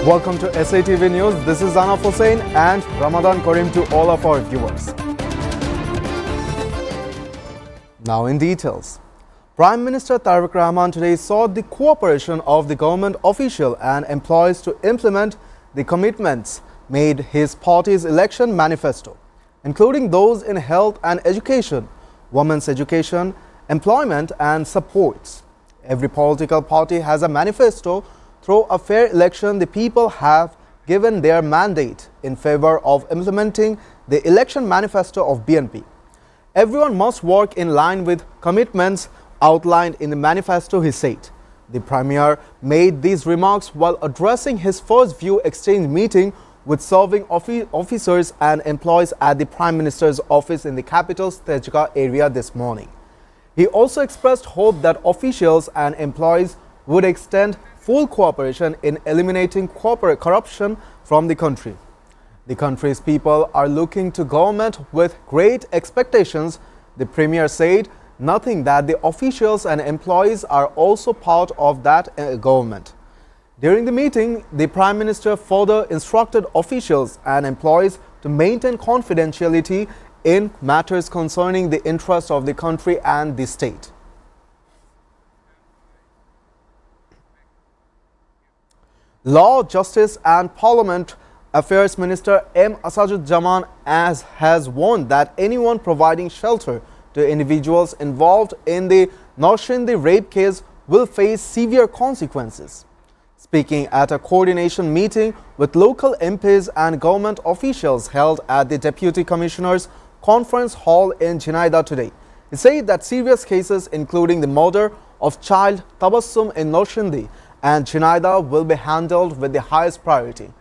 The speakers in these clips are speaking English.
Welcome to SATV News. This is Anaf Hussain and Ramadan Kareem to all of our viewers. Now in details. Prime Minister Tariq Rahman today sought the cooperation of the government official and employees to implement the commitments made his party's election manifesto, including those in health and education, women's education, employment and supports. Every political party has a manifesto. Through a fair election, the people have given their mandate in favor of implementing the election manifesto of BNP. Everyone must work in line with commitments outlined in the manifesto, he said. The Premier made these remarks while addressing his first view exchange meeting with serving officers and employees at the Prime Minister's office in the capital's Tejga area this morning. He also expressed hope that officials and employees would extend full cooperation in eliminating corporate corruption from the country. The country's people are looking to government with great expectations, the Premier said, noting that the officials and employees are also part of that government. During the meeting, the Prime Minister further instructed officials and employees to maintain confidentiality in matters concerning the interests of the country and the state. Law, Justice and Parliament Affairs Minister M. Asaduজ্জামান has warned that anyone providing shelter to individuals involved in the Norshindi rape case will face severe consequences. Speaking at a coordination meeting with local MPs and government officials held at the Deputy Commissioner's Conference Hall in Jhinada today, he said that serious cases including the murder of child Tabassum in Norshindi and Jhinada will be handled with the highest priority.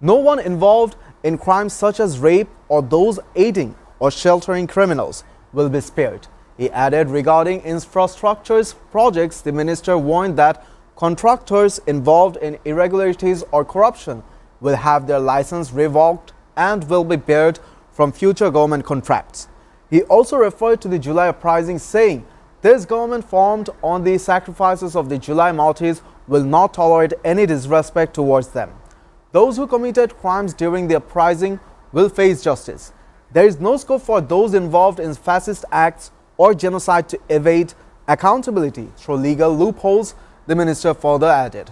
No one involved in crimes such as rape or those aiding or sheltering criminals will be spared. He added regarding infrastructure projects, the minister warned that contractors involved in irregularities or corruption will have their license revoked and will be barred from future government contracts. He also referred to the July uprising, saying, "This government formed on the sacrifices of the July martyrs will not tolerate any disrespect towards them. Those who committed crimes during the uprising will face justice. There is no scope for those involved in fascist acts or genocide to evade accountability through legal loopholes," the minister further added.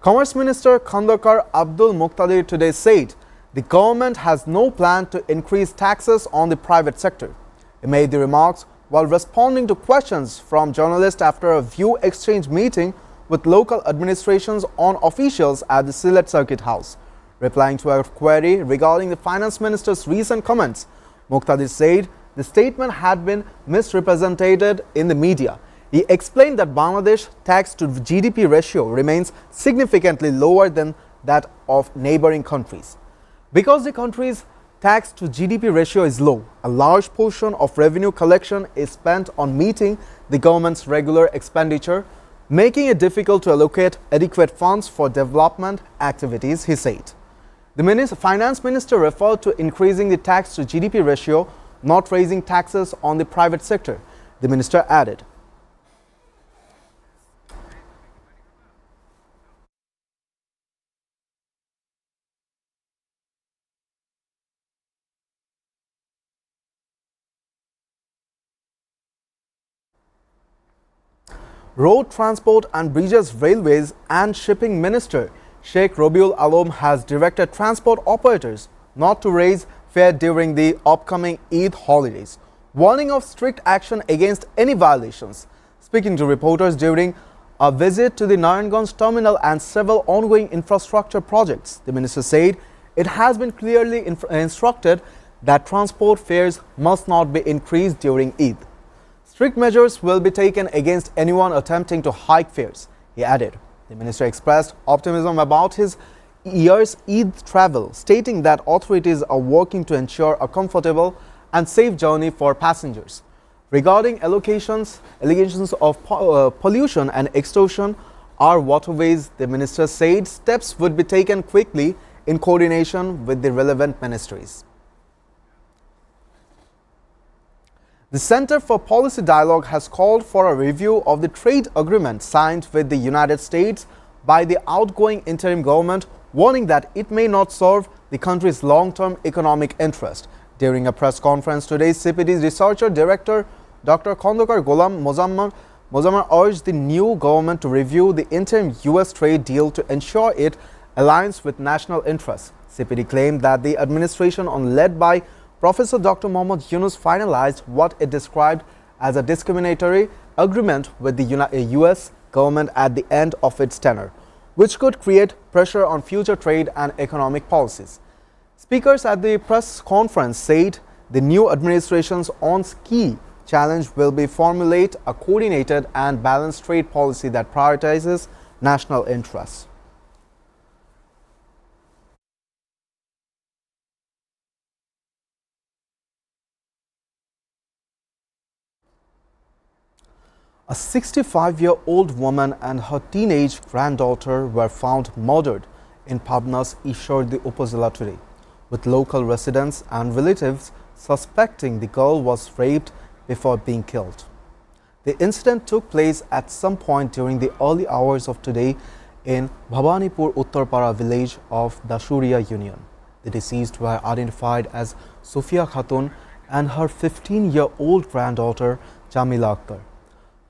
Commerce Minister Khandakar Abdul Muqtadir today said the government has no plan to increase taxes on the private sector. He made the remarks while responding to questions from journalists after a view exchange meeting with local administrations on officials at the Sylhet Circuit House. Replying to a query regarding the Finance Minister's recent comments, Muqtadir said the statement had been misrepresented in the media. He explained that Bangladesh tax to GDP ratio remains significantly lower than that of neighboring countries. Because the country's tax to GDP ratio is low, a large portion of revenue collection is spent on meeting the government's regular expenditure, making it difficult to allocate adequate funds for development activities, he said. The Finance Minister referred to increasing the tax to GDP ratio, not raising taxes on the private sector. The minister added, Road Transport and Bridges, Railways and Shipping Minister Sheikh Rabiul Alam has directed transport operators not to raise fare during the upcoming Eid holidays, warning of strict action against any violations. Speaking to reporters during a visit to the Narayanganj terminal and several ongoing infrastructure projects, the minister said it has been clearly instructed that transport fares must not be increased during Eid. Strict measures will be taken against anyone attempting to hike fares, he added. The minister expressed optimism about his year's Eid travel, stating that authorities are working to ensure a comfortable and safe journey for passengers. Regarding allegations of pollution and extortion our waterways, the minister said steps would be taken quickly in coordination with the relevant ministries. The Center for Policy Dialogue has called for a review of the trade agreement signed with the United States by the outgoing interim government, warning that it may not serve the country's long-term economic interest. During a press conference today, CPD's Researcher Director Dr. Khandakar Gholam Mozammar urged the new government to review the interim U.S. trade deal to ensure it aligns with national interests. CPD claimed that the administration, led by Professor Dr. Mohammad Yunus, finalized what it described as a discriminatory agreement with the U.S. government at the end of its tenure, which could create pressure on future trade and economic policies. Speakers at the press conference said the new administration's key challenge will be formulate a coordinated and balanced trade policy that prioritizes national interests. A 65-year-old woman and her teenage granddaughter were found murdered in Pabna's Ishordi Upazila today, with local residents and relatives suspecting the girl was raped before being killed. The incident took place at some point during the early hours of today in Bhabanipur Uttarpara village of Dashuria Union. The deceased were identified as Sufia Khatun and her 15-year-old granddaughter Jamila Akhtar.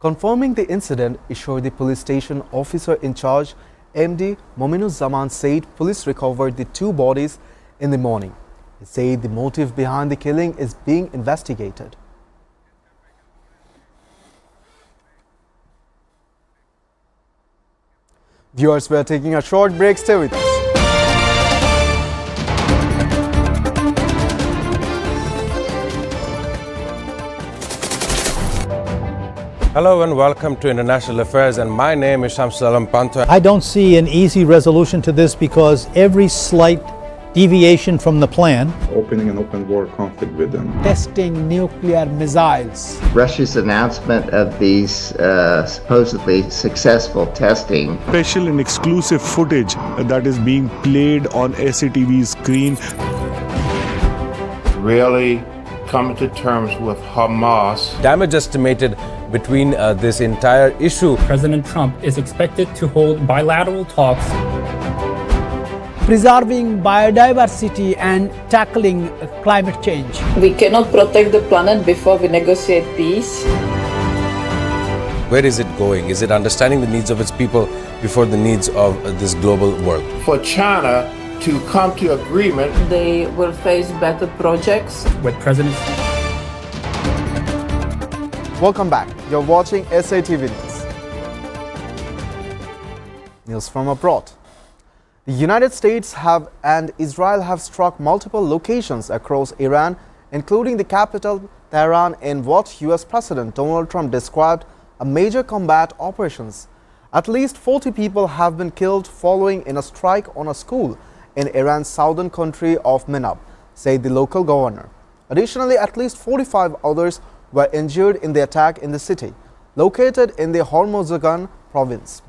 Confirming the incident, Ishordi police station officer in charge MD Mominuzzaman said police recovered the two bodies in the morning. He said the motive behind the killing is being investigated. Viewers, we are taking a short break. Stay with us. Hello and welcome to International Affairs, and my name is Shamsul Alam Panto. I don't see an easy resolution to this because every slight deviation from the plan, opening an open war conflict with them, testing nuclear missiles, Russia's announcement of these supposedly successful testing, special and exclusive footage that is being played on SATV screen, really coming to terms with Hamas. Damage estimated between this entire issue. President Trump is expected to hold bilateral talks. preserving biodiversity and tackling climate change. We cannot protect the planet before we negotiate peace. Where is it going? Is it understanding the needs of its people before the needs of this global world? For China to come to agreement, They will face better projects. With President Welcome back. You're watching SATV News. News from abroad. The United States and Israel have struck multiple locations across Iran, including the capital Tehran, in what US President Donald Trump described a major combat operations. At least 40 people have been killed following in a strike on a school in Iran's southern country of Minab, said the local governor. Additionally, at least 45 others were injured in the attack in the city, located in the Hormozgan province.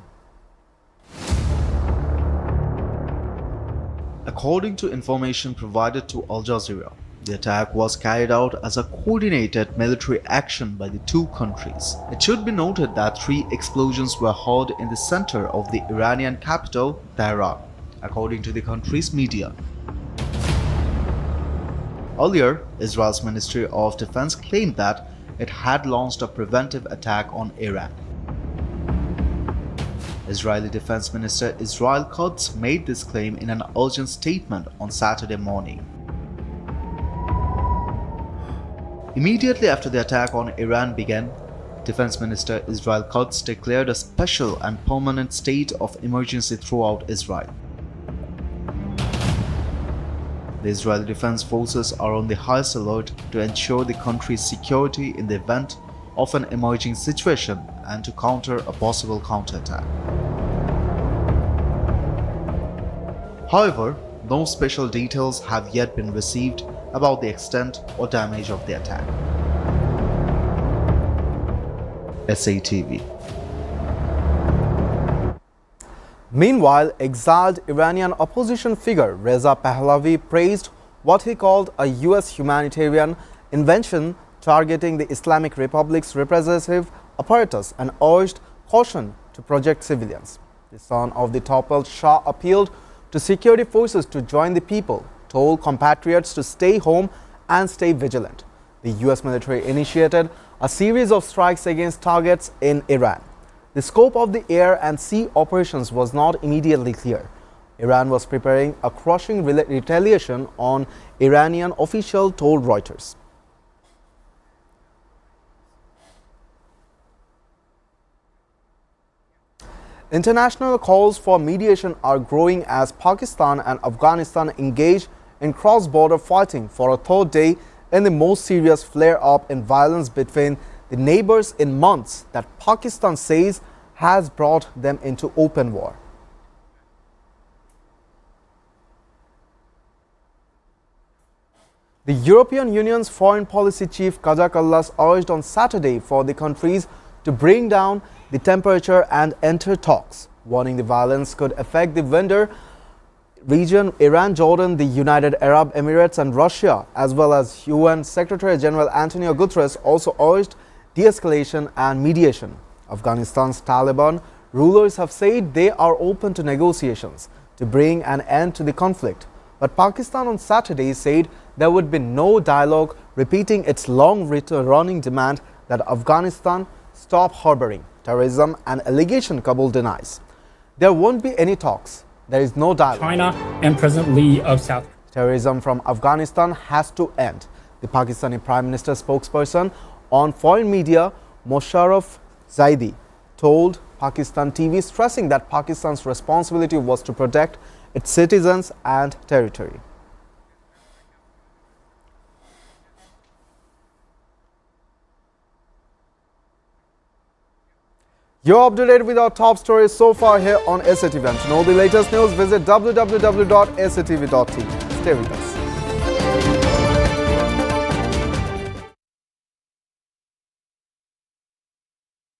According to information provided to Al Jazeera, the attack was carried out as a coordinated military action by the two countries. It should be noted that 3 explosions were heard in the center of the Iranian capital, Tehran, according to the country's media. Earlier, Israel's Ministry of Defense claimed that it had launched a preventive attack on Iran. Israeli Defense Minister Israel Katz made this claim in an urgent statement on Saturday morning. Immediately after the attack on Iran began, Defense Minister Israel Katz declared a special and permanent state of emergency throughout Israel. The Israeli Defense Forces are on the highest alert to ensure the country's security in the event of an emerging situation and to counter a possible counterattack. However, no special details have yet been received about the extent or damage of the attack. SATV. Meanwhile, exiled Iranian opposition figure Reza Pahlavi praised what he called a US humanitarian invention targeting the Islamic Republic's repressive apparatus and urged caution to protect civilians. The son of the toppled Shah appealed to security forces to join the people, told compatriots to stay home and stay vigilant. The US military initiated a series of strikes against targets in Iran. The scope of the air and sea operations was not immediately clear. Iran was preparing a crushing retaliation on Iranian official told Reuters. International calls for mediation are growing as Pakistan and Afghanistan engage in cross-border fighting for a third day in the most serious flare-up in violence between the neighbors in months that Pakistan says has brought them into open war. The European Union's foreign policy chief Kaja Kallas urged on Saturday for the countries to bring down the temperature and enter talks, warning the violence could affect the vendor region. Iran, Jordan, the United Arab Emirates and Russia, as well as UN Secretary General Antonio Guterres, also urged de-escalation and mediation. Afghanistan's Taliban rulers have said they are open to negotiations to bring an end to the conflict. But Pakistan on Saturday said there would be no dialogue, repeating its long-running demand that Afghanistan stop harboring terrorism, an allegation Kabul denies. There won't be any talks. There is no dialogue. China and President Lee of South. Terrorism from Afghanistan has to end. The Pakistani Prime Minister spokesperson on foreign media, Mosharraf Zaidi, told Pakistan TV, stressing that Pakistan's responsibility was to protect its citizens and territory. You're up to date with our top stories so far here on SATV. And to know the latest news, visit www.satv.tv. Stay with us.